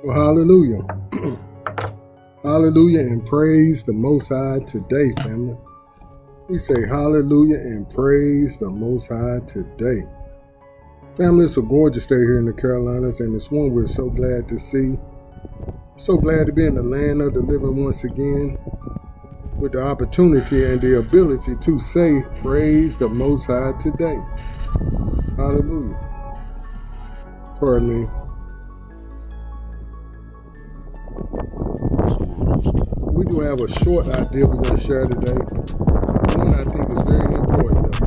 Well, hallelujah. Hallelujah and praise the Most High today, family. We say hallelujah and praise the Most High today. Family, it's a gorgeous day here in the Carolinas, and it's one we're so glad to see. So glad to be in the land of the living once again, with the opportunity and the ability to say praise the Most High today. Hallelujah. Pardon me. We do have a short idea we're going to share today. One I think is very important, though.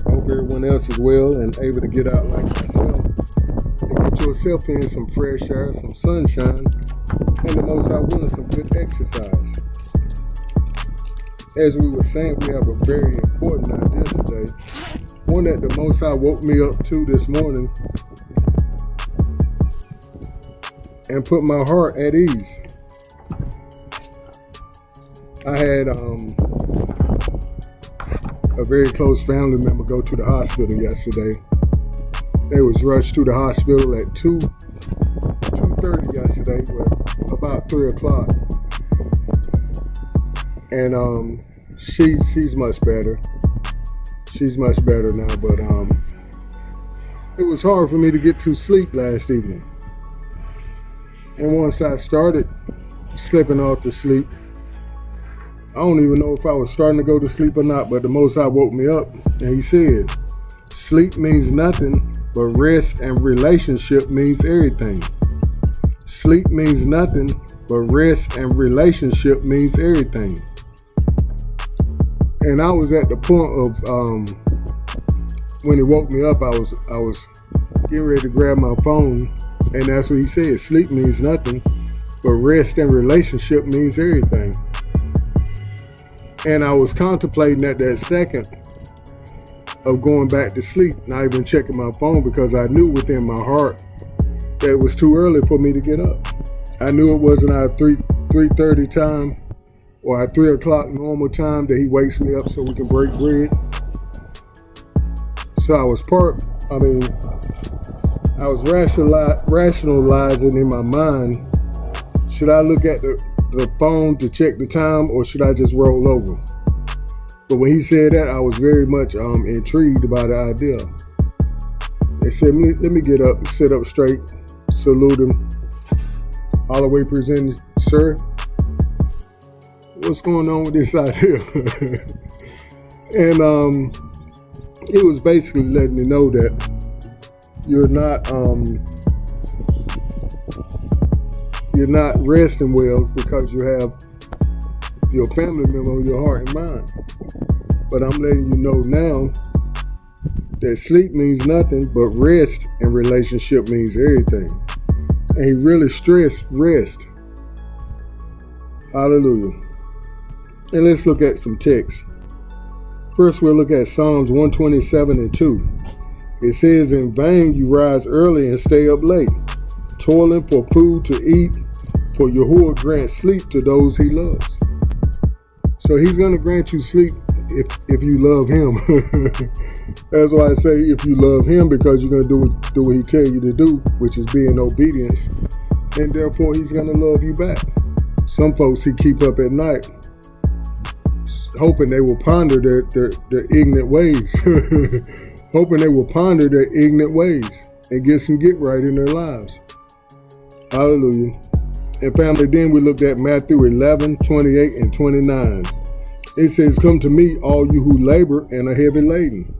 I hope everyone else is well and able to get out like myself and get yourself in some fresh air, some sunshine, and the Most High willing, some good exercise. As we were saying, we have a very important idea today. One that the Most High woke me up to this morning and put my heart at ease. I had a very close family member go to the hospital yesterday. They was rushed to the hospital at 2:30 yesterday, but about 3 o'clock. And she's much better. She's much better now, but it was hard for me to get to sleep last evening. And once I started slipping off to sleep, I don't even know if I was starting to go to sleep or not, but the Most High woke me up and he said, sleep means nothing, but rest and relationship means everything. Sleep means nothing, but rest and relationship means everything. And I was at the point of when he woke me up, I was getting ready to grab my phone, and that's what he said. Sleep means nothing, but rest and relationship means everything. And I was contemplating at that second of going back to sleep, not even checking my phone, because I knew within my heart that it was too early for me to get up. I knew it wasn't our 3:30 time or our 3 o'clock normal time that he wakes me up so we can break bread. So I was rationalizing in my mind, should I look at the phone to check the time, or should I just roll over? But when he said that, I was very much intrigued by the idea. They said, let me get up and sit up straight, salute him. Holloway presented, sir, what's going on with this idea? And it was basically letting me know that you're not resting well because you have your family member on your heart and mind. But I'm letting you know now that sleep means nothing, but rest and relationship means everything. And he really stressed rest. Hallelujah. And let's look at some text. First, we'll look at Psalms 127:2. It says, in vain you rise early and stay up late, toiling for food to eat, for Yahuwah grants sleep to those he loves. So he's going to grant you sleep if you love him. That's why I say if you love him, because you're going to do what he tell you to do, which is be in obedience. And therefore he's going to love you back. Some folks he keep up at night, hoping they will ponder their ignorant ways. Hoping they will ponder their ignorant ways and get some get right in their lives. Hallelujah. And family, then we looked at Matthew 11:28 and 29. It says, come to me, all you who labor and are heavy laden.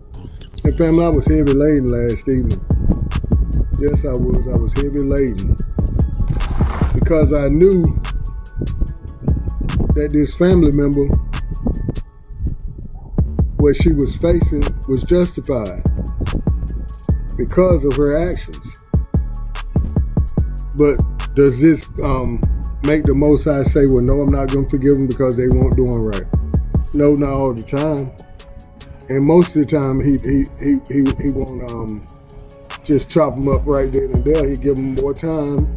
And family, I was heavy laden last evening. Yes, I was. I was heavy laden. Because I knew that this family member, what she was facing was justified because of her actions. But does this make the Most High say, well, no, I'm not going to forgive them because they weren't doing right? No, not all the time. And most of the time, he won't just chop them up right then and there. He give them more time,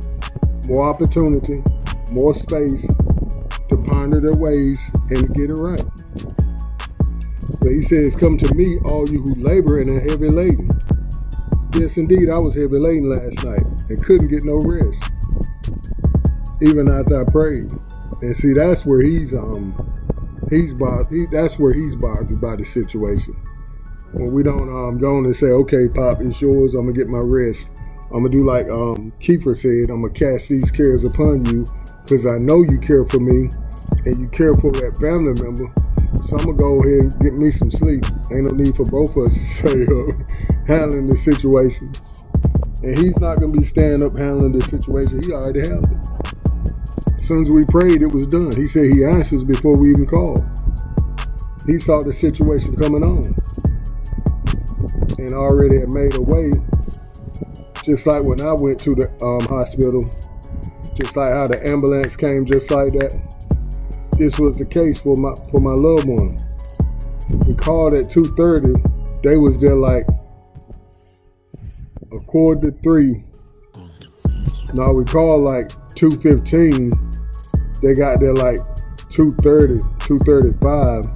more opportunity, more space to ponder their ways and to get it right. But he says, come to me, all you who labor and are heavy laden. Yes, indeed, I was heavy laden last night and couldn't get no rest, even after I prayed. And see, that's where that's where he's bothered by the situation. When we don't go on and say, okay, Pop, it's yours, I'm gonna get my rest. I'm gonna do like Kiefer said, I'm gonna cast these cares upon you because I know you care for me and you care for that family member. So I'm gonna go ahead and get me some sleep. Ain't no need for both of us to say handling the situation. And he's not gonna be standing up handling the situation. He already handled it. As soon as we prayed, it was done. He said he answers before we even called. He saw the situation coming on and already had made a way. Just like when I went to the hospital, just like how the ambulance came just like that. This was the case for my loved one. We called at 2:30. They was there like 2:45. No, we called like 2:15. They got there like 2:30, 2:35,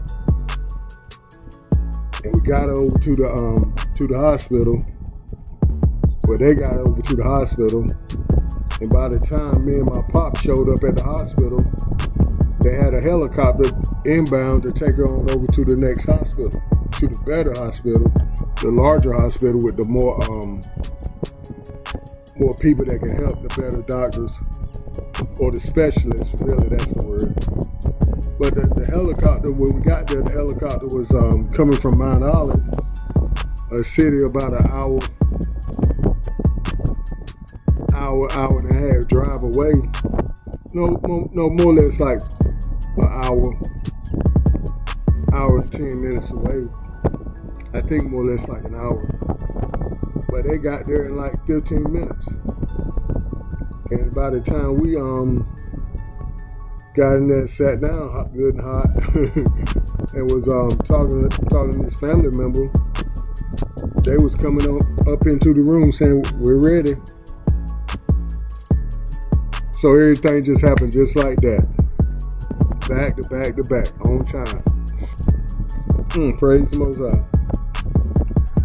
and we got over to the hospital. Well, they got over to the hospital, and by the time me and my pop showed up at the hospital, they had a helicopter inbound to take her on over to the next hospital, to the better hospital, the larger hospital with the more people that can help, the better doctors, or the specialists, really, that's the word. But the helicopter, when we got there, the helicopter was coming from Mount Olive, a city about an hour and a half drive away. No, more or less like an hour and 10 minutes away. I think more or less like an hour. But they got there in like 15 minutes. And by the time we got in there, sat down good and hot, and was talking to this family member, they was coming up into the room saying, we're ready. So everything just happened just like that. Back to back to back, on time. Praise the Most High.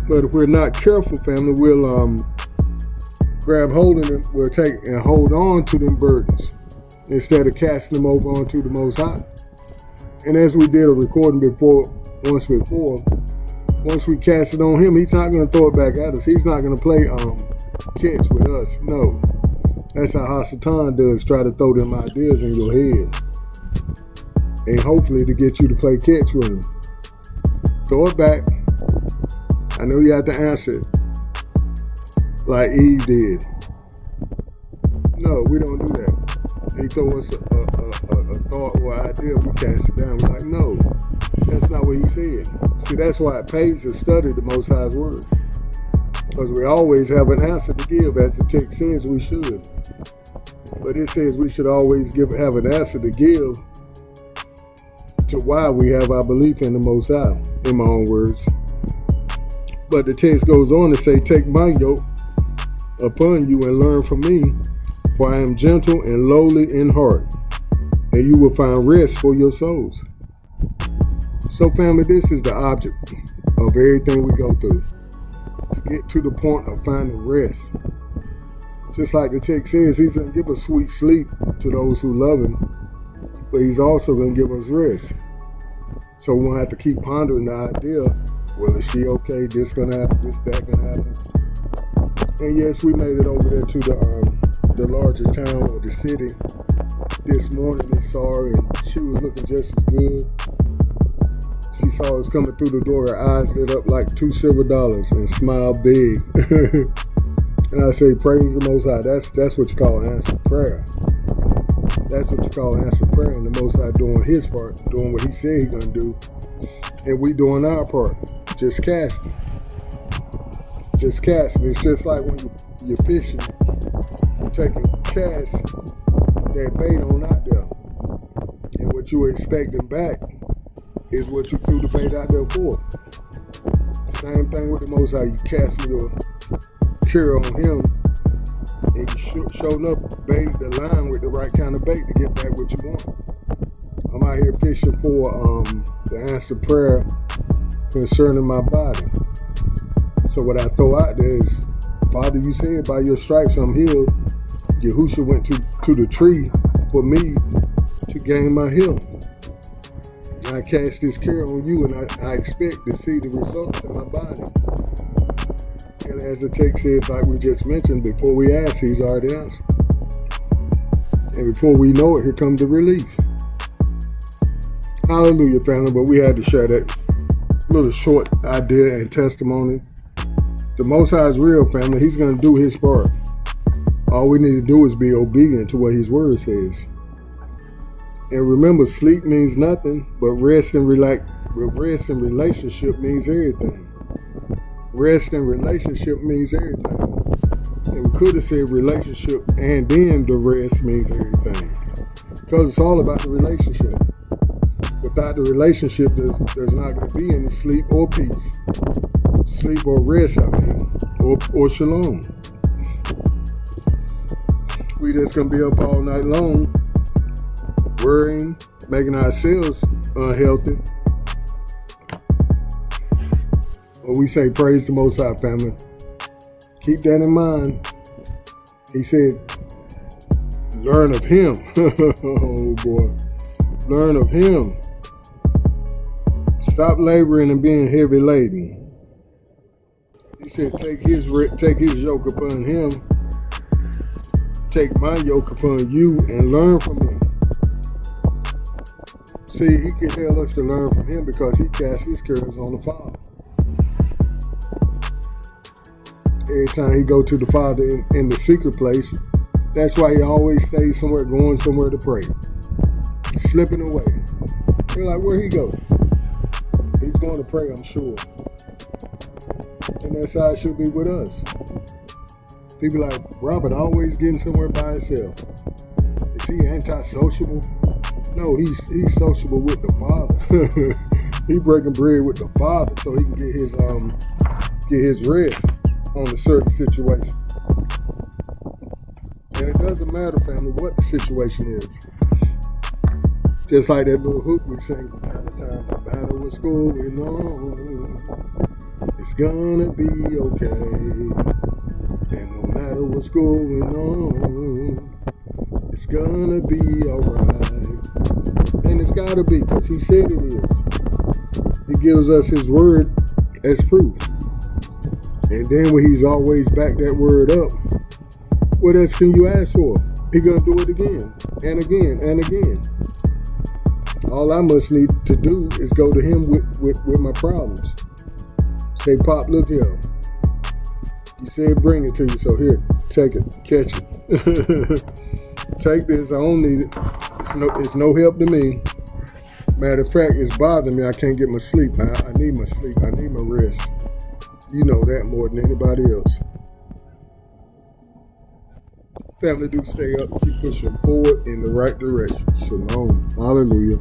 But if we're not careful, family, we'll grab hold of them, we'll take and hold on to them burdens instead of casting them over onto the Most High. And as we did a recording once before, once we cast it on him, he's not going to throw it back at us. He's not going to play catch with us. No. That's how Hasatan does, try to throw them ideas in your head. And hopefully to get you to play catch with him. Throw it back. I know you have to answer it like Eve did. No, we don't do that. He throw us a thought or idea, we cast it down. We're like, no, that's not what he said. See, that's why it pays to study the Most High's word. Because we always have an answer to give, as the text says we should. But it says we should always have an answer to give to why we have our belief in the Most High, in my own words. But the text goes on to say, take my yoke upon you and learn from me, for I am gentle and lowly in heart, and you will find rest for your souls. So family, this is the object of everything we go through, to get to the point of finding rest. Just like the text says, he's going to give us sweet sleep to those who love him, but he's also going to give us rest. So we won't have to keep pondering the idea, well, is she okay? This going to happen, this, that going to happen. And yes, we made it over there to the larger town or the city this morning and saw her, and she was looking just as good. She saw us coming through the door, her eyes lit up like $2 silver and smiled big. And I say, praise the Most High. That's what you call answered prayer. That's what you call answered prayer, and the Most High doing his part, doing what he said he's going to do. And we doing our part, just casting. Just casting. It's just like when you're fishing, you're taking cast that bait on out there. And what you're expecting back is what you threw the bait out there for. Same thing with the Most High. You cast the cure on him, and you showing up baited the line with the right kind of bait to get back what you want. I'm out here fishing for the answered prayer concerning my body. So what I throw out there is Father, you said by your stripes I'm healed. Yahushua went to the tree for me to gain my healing. And I cast this care on you, and I expect to see the results in my body. And as the text says, like we just mentioned, before we ask, he's already answered. And before we know it, here comes the relief. Hallelujah, family. But we had to share that little short idea and testimony. The Most High is real, family. He's going to do his part. All we need to do is be obedient to what his word says. And remember, sleep means nothing, but rest and relationship means everything. Rest and relationship means everything. And we could have said relationship and then the rest means everything. Because it's all about the relationship. Without the relationship, there's not going to be any sleep or peace. Sleep or rest, or shalom. We just going to be up all night long, worrying, making ourselves unhealthy. But we say praise the Most High, family. Keep that in mind. He said, learn of him. Oh boy. Learn of him. Stop laboring and being heavy laden. He said, take his yoke upon him. Take my yoke upon you and learn from him. See, he can tell us to learn from him because he cast his cares on the Father. Every time he go to the Father in the secret place, that's why he always stays somewhere, going somewhere to pray. Slipping away. You're like, where he go? He's going to pray, I'm sure. And that's how it should be with us. People like, Robert always getting somewhere by himself. Is he antisociable? No, he's sociable with the Father. He breaking bread with the Father so he can get his rest on a certain situation. And it doesn't matter, family, what the situation is. Just like that little hook we sing from time to time, no matter what's going on, it's gonna be okay. And no matter what's going on, it's gonna be alright. And it's gotta be, because he said it is. He gives us his word as proof. And then when he's always back that word up, what else can you ask for? He's gonna do it again and again and again. All I must need to do is go to him with my problems. Say, Pop, look here. You said bring it to you, so here, take it, catch it. Take this, I don't need it. It's no help to me. Matter of fact, it's bothering me. I can't get my sleep. I need my sleep. I need my rest. You know that more than anybody else. Family, do stay up. Keep pushing forward in the right direction. Shalom. Hallelujah.